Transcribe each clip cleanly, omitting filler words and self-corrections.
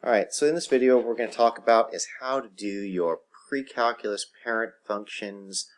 Alright, so in this video what we're going to talk about is how to do your precalculus parent functions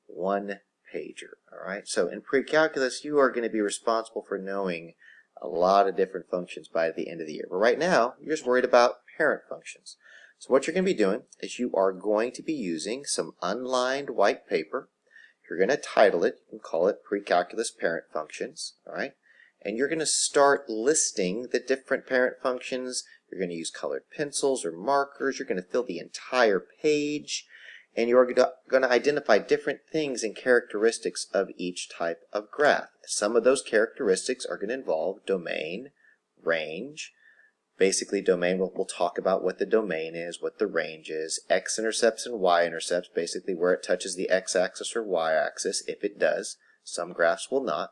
one-pager. Alright, so in precalculus you are going to be responsible for knowing a lot of different functions by the end of the year. But right now you're just worried about parent functions. So what you're going to be doing is you are going to be using some unlined white paper. You're going to title it, you can call it Precalculus Parent Functions. Alright, and you're going to start listing the different parent functions. You're going to use colored pencils or markers. You're going to fill the entire page, and you're going to identify different things and characteristics of each type of graph. Some of those characteristics are going to involve domain, range. Basically, domain, we'll talk about what the domain is, what the range is, x-intercepts and y-intercepts, basically where it touches the x-axis or y-axis, if it does. Some graphs will not.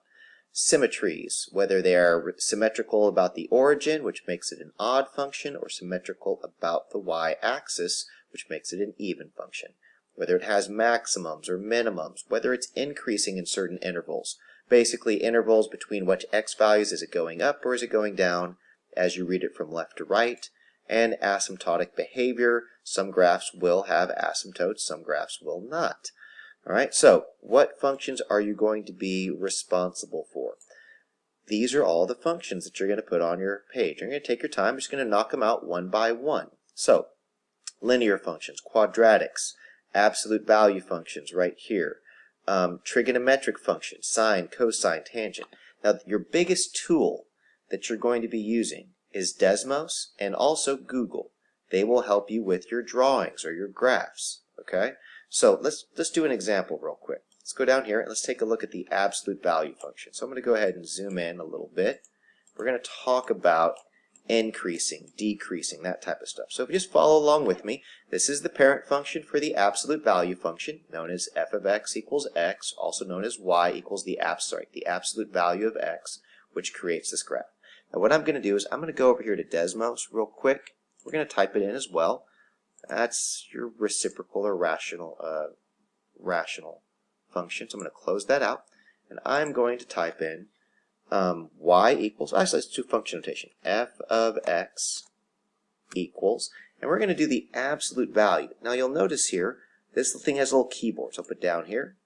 Symmetries, whether they are symmetrical about the origin, which makes it an odd function, or symmetrical about the y-axis, which makes it an even function. Whether it has maximums or minimums, whether it's increasing in certain intervals. Basically, intervals between which x values, is it going up or is it going down as you read it from left to right, and asymptotic behavior. Some graphs will have asymptotes, some graphs will not. Alright, so what functions are you going to be responsible for? These are all the functions that you're going to put on your page. You're going to take your time, just going to knock them out one by one. So, linear functions, quadratics, absolute value functions right here, trigonometric functions, sine, cosine, tangent. Now, your biggest tool that you're going to be using is Desmos and also Google. They will help you with your drawings or your graphs, okay? So let's do an example real quick. Let's go down here and let's take a look at the absolute value function. So I'm going to go ahead and zoom in a little bit. We're going to talk about increasing, decreasing, that type of stuff. So if you just follow along with me, this is the parent function for the absolute value function, known as f of x equals x, also known as y equals the absolute value of x, which creates this graph. Now what I'm going to do is I'm going to go over here to Desmos real quick. We're going to type it in as well. That's your reciprocal or rational function. So I'm going to close that out, and I'm going to type in y equals, actually let's do function notation, f of x equals, and we're going to do the absolute value. Now you'll notice here, this thing has a little keyboard, so I'll put down here,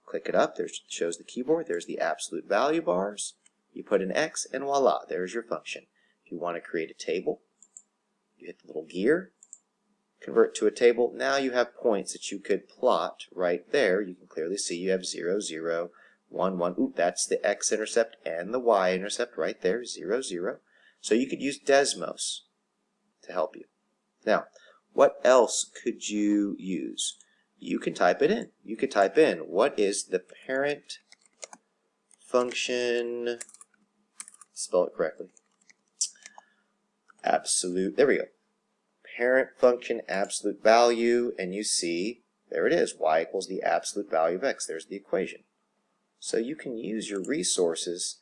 click it up, there shows the keyboard, there's the absolute value bars, you put an x, and voila, there's your function. If you want to create a table, you hit the little gear, convert to a table. Now you have points that you could plot right there. You can clearly see you have 0, 0, 1, 1. Ooh, that's the x-intercept and the y-intercept right there, 0, 0. So you could use Desmos to help you. Now, what else could you use? You can type it in. You could type in, what is the parent function, spell it correctly, absolute, there we go, parent function absolute value, and you see, there it is, y equals the absolute value of x. There's the equation. So you can use your resources,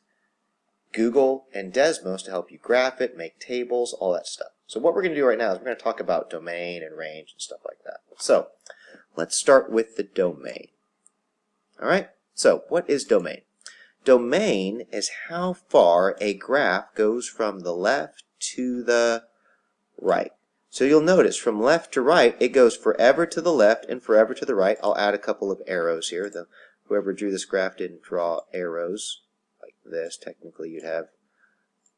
Google and Desmos, to help you graph it, make tables, all that stuff. So what we're going to do right now is we're going to talk about domain and range and stuff like that. So let's start with the domain. Alright, so what is domain? Domain is how far a graph goes from the left to the right. So you'll notice from left to right, it goes forever to the left and forever to the right. I'll add a couple of arrows here. Whoever drew this graph didn't draw arrows like this. Technically, you'd have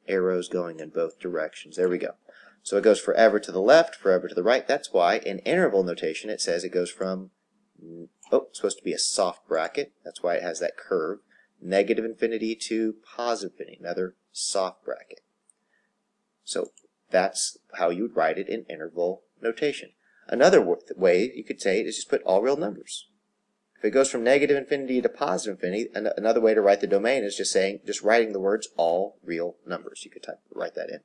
arrows going in both directions. There we go. So it goes forever to the left, forever to the right. That's why in interval notation it says it goes from, it's supposed to be a soft bracket. That's why it has that curve. Negative infinity to positive infinity, another soft bracket. So that's how you would write it in interval notation. Another way you could say it is just put all real numbers. If it goes from negative infinity to positive infinity, another way to write the domain is just writing the words all real numbers. You could write that in.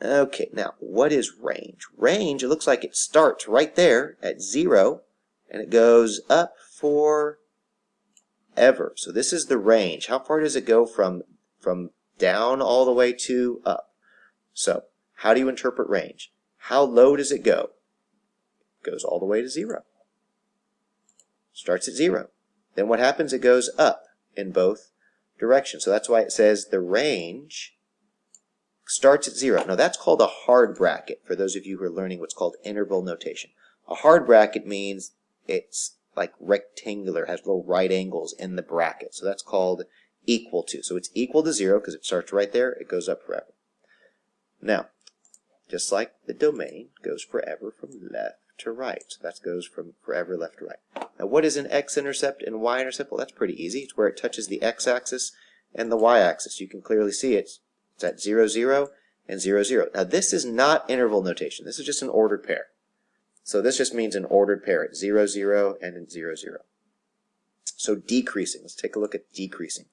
Okay, now what is range? Range, it looks like it starts right there at 0 and it goes up forever. So this is the range. How far does it go from down all the way to up? So, how do you interpret range? How low does it go? It goes all the way to 0. Starts at 0. Then what happens? It goes up in both directions. So that's why it says the range starts at 0. Now that's called a hard bracket for those of you who are learning what's called interval notation. A hard bracket means it's like rectangular, has little right angles in the bracket. So that's called equal to. So it's equal to 0 because it starts right there. It goes up forever. Now, just like the domain goes forever from left to right. So that goes from forever left to right. Now what is an x-intercept and y-intercept? Well, that's pretty easy. It's where it touches the x-axis and the y-axis. You can clearly see it's at 0, 0, and 0, 0. Now this is not interval notation. This is just an ordered pair. So this just means an ordered pair at 0, 0, and in 0, 0. So decreasing. Let's take a look at decreasing.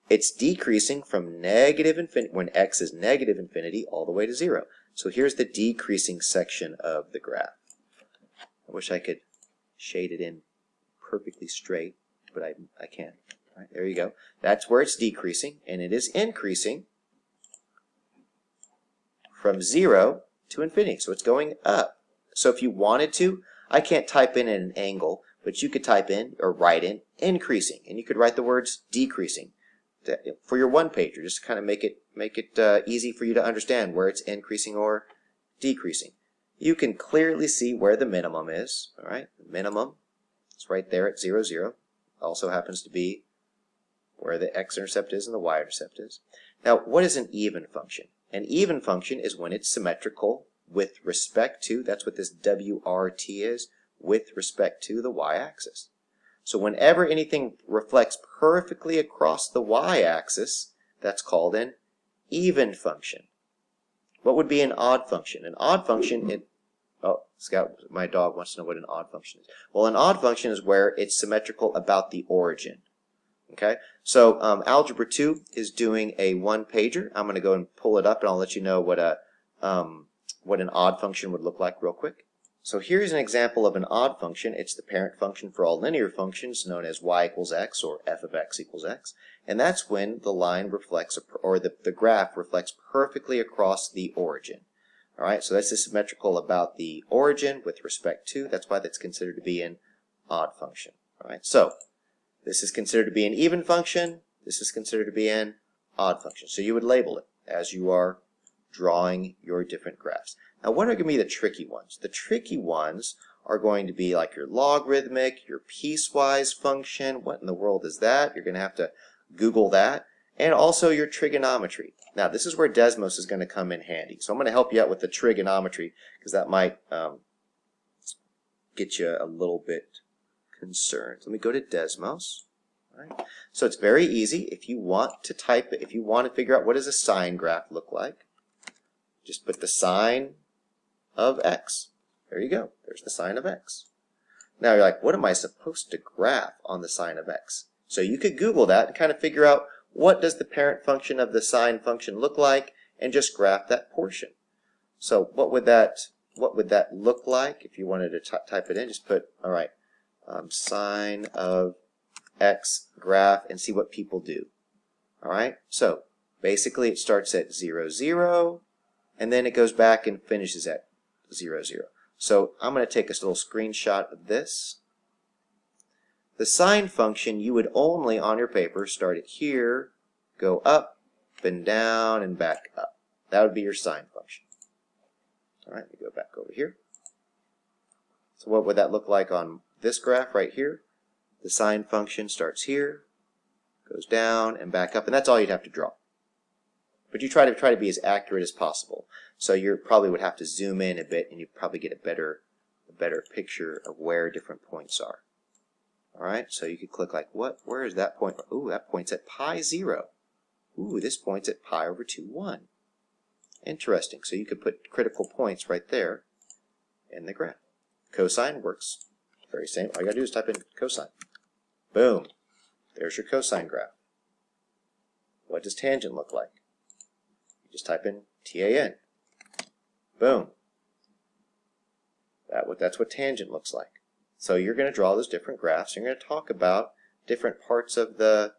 It's decreasing from negative infinity, when x is negative infinity, all the way to 0. So here's the decreasing section of the graph. I wish I could shade it in perfectly straight, but I can't. All right, there you go. That's where it's decreasing, and it is increasing from 0 to infinity. So it's going up. So if you wanted to, I can't type in at an angle, but you could type in or write in increasing, and you could write the words decreasing for your one-pager, just to kind of make it easy for you to understand where it's increasing or decreasing. You can clearly see where the minimum is. All right, the minimum is right there at 0, 0. Also happens to be where the x-intercept is and the y-intercept is. Now, what is an even function? An even function is when it's symmetrical with respect to, that's what this WRT is, with respect to the y-axis. So whenever anything reflects perfectly across the y-axis, that's called an even function. What would be an odd function? An odd function, oh, Scout, my dog wants to know what an odd function is. Well, an odd function is where it's symmetrical about the origin. Okay, so Algebra 2 is doing a one-pager. I'm going to go and pull it up, and I'll let you know what an odd function would look like real quick. So here's an example of an odd function. It's the parent function for all linear functions, known as y equals x or f of x equals x. And that's when the line reflects, or the graph reflects perfectly across the origin. All right, so that's symmetrical about the origin with respect to. That's why that's considered to be an odd function. All right, so this is considered to be an even function. This is considered to be an odd function. So you would label it as you are drawing your different graphs. Now, what are going to be the tricky ones? The tricky ones are going to be like your logarithmic, your piecewise function. What in the world is that? You're going to have to Google that. And also your trigonometry. Now, this is where Desmos is going to come in handy. So I'm going to help you out with the trigonometry because that might get you a little bit concerned. Let me go to Desmos. All right. So it's very easy. If you want to type it, if you want to figure out what does a sine graph look like, just put the sine of x. There you go. There's the sine of x. Now you're like, what am I supposed to graph on the sine of x? So you could Google that and kind of figure out what does the parent function of the sine function look like and just graph that portion. So what would that look like if you wanted to type it in? Just put, all right, sine of x graph and see what people do. All right, so basically it starts at 0, 0, and then it goes back and finishes at 0, 0. So I'm going to take a little screenshot of this. The sine function, you would only on your paper start it here, go up and down and back up. That would be your sine function. All right, let me go back over here. So what would that look like on this graph right here? The sine function starts here, goes down and back up, and that's all you'd have to draw. But you try to be as accurate as possible. So you probably would have to zoom in a bit, and you'd probably get a better picture of where different points are. All right, so you could click like, what? Where is that point? Ooh, that point's at pi 0. Ooh, this point's at pi over 2, 1. Interesting. So you could put critical points right there in the graph. Cosine works very same. All you gotta do is type in cosine. Boom. There's your cosine graph. What does tangent look like? You just type in TAN. Boom. That's what tangent looks like. So you're going to draw those different graphs. You're going to talk about different parts of the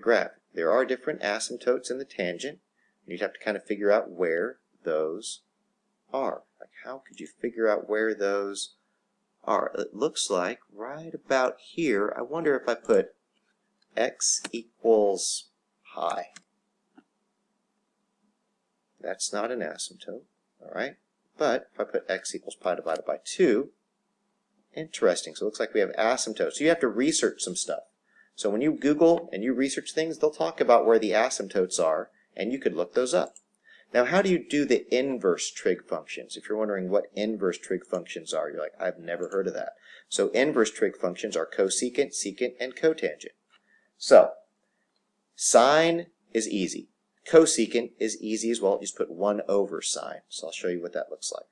graph. There are different asymptotes in the tangent. And you'd have to kind of figure out where those are. Like, how could you figure out where those are? It looks like right about here. I wonder if I put x equals pi. That's not an asymptote, all right? But if I put x equals pi divided by 2, interesting. So it looks like we have asymptotes. So you have to research some stuff. So when you Google and you research things, they'll talk about where the asymptotes are, and you could look those up. Now, how do you do the inverse trig functions? If you're wondering what inverse trig functions are, you're like, I've never heard of that. So inverse trig functions are cosecant, secant, and cotangent. So sine is easy. Cosecant is easy as well. You just put 1 over sine. So I'll show you what that looks like.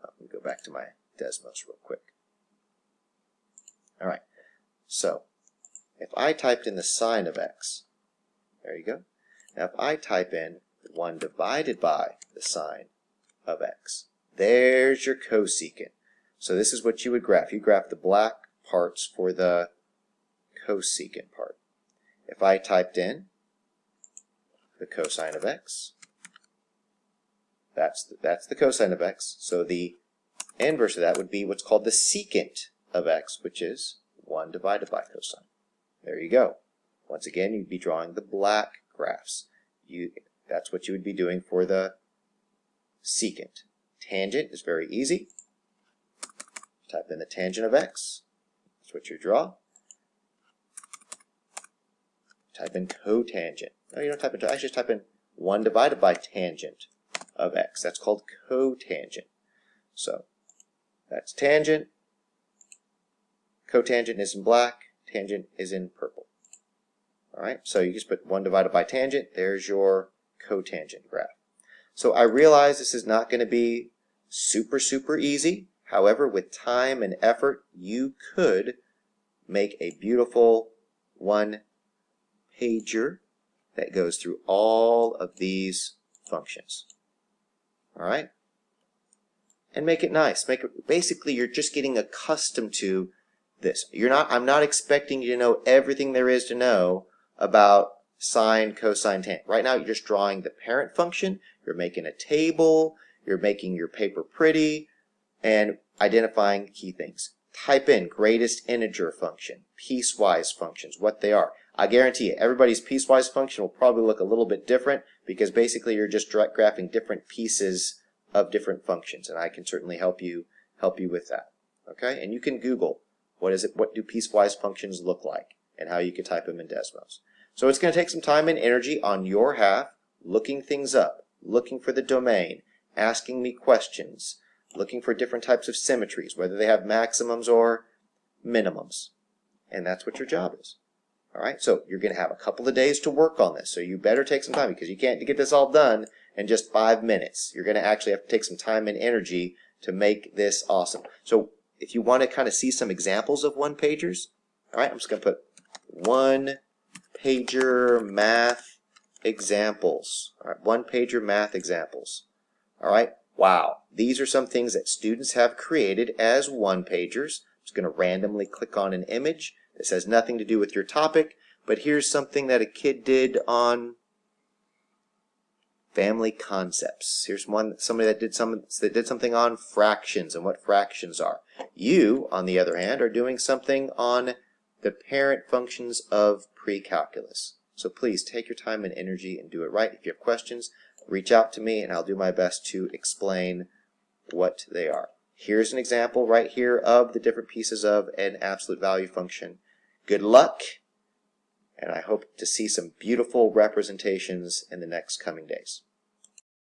Let me go back to my Desmos real quick. All right. So if I typed in the sine of x, there you go. Now if I type in 1 divided by the sine of x, there's your cosecant. So this is what you would graph. You graph the black parts for the cosecant part. If I typed in the cosine of x, that's the cosine of x. So the inverse of that would be what's called the secant of x, which is 1 divided by cosine. There you go. Once again, you'd be drawing the black graphs. That's what you would be doing for the secant. Tangent is very easy. Type in the tangent of x. That's what you draw. Type in cotangent. No, you don't type in, I just type in 1 divided by tangent of x. That's called cotangent. So that's tangent. Cotangent is in black. Tangent is in purple. All right, so you just put 1 divided by tangent. There's your cotangent graph. So I realize this is not going to be super easy. However, with time and effort, you could make a beautiful one-pager that goes through all of these functions. All right? And make it nice. Basically, you're just getting accustomed to this. I'm not expecting you to know everything there is to know about sine, cosine, tangent. Right now, you're just drawing the parent function. You're making a table. You're making your paper pretty and identifying key things. Type in greatest integer function, piecewise functions, what they are. I guarantee you, everybody's piecewise function will probably look a little bit different because basically you're just graphing different pieces of different functions, and I can certainly help you with that. Okay, and you can Google what do piecewise functions look like and how you can type them in Desmos. So it's going to take some time and energy on your half, looking things up, looking for the domain, asking me questions, looking for different types of symmetries, whether they have maximums or minimums. And that's what your job is. All right, so you're going to have a couple of days to work on this, so you better take some time because you can't get this all done in just 5 minutes. You're going to actually have to take some time and energy to make this awesome. So if you want to kind of see some examples of one-pagers, all right, I'm just going to put one-pager math examples. All right, one-pager math examples. All right, wow. These are some things that students have created as one-pagers. I'm just going to randomly click on an image. This has nothing to do with your topic, but here's something that a kid did on family concepts. Here's somebody that did something on fractions and what fractions are. You, on the other hand, are doing something on the parent functions of precalculus. So please take your time and energy and do it right. If you have questions, reach out to me and I'll do my best to explain what they are. Here's an example right here of the different pieces of an absolute value function. Good luck, and I hope to see some beautiful representations in the next coming days.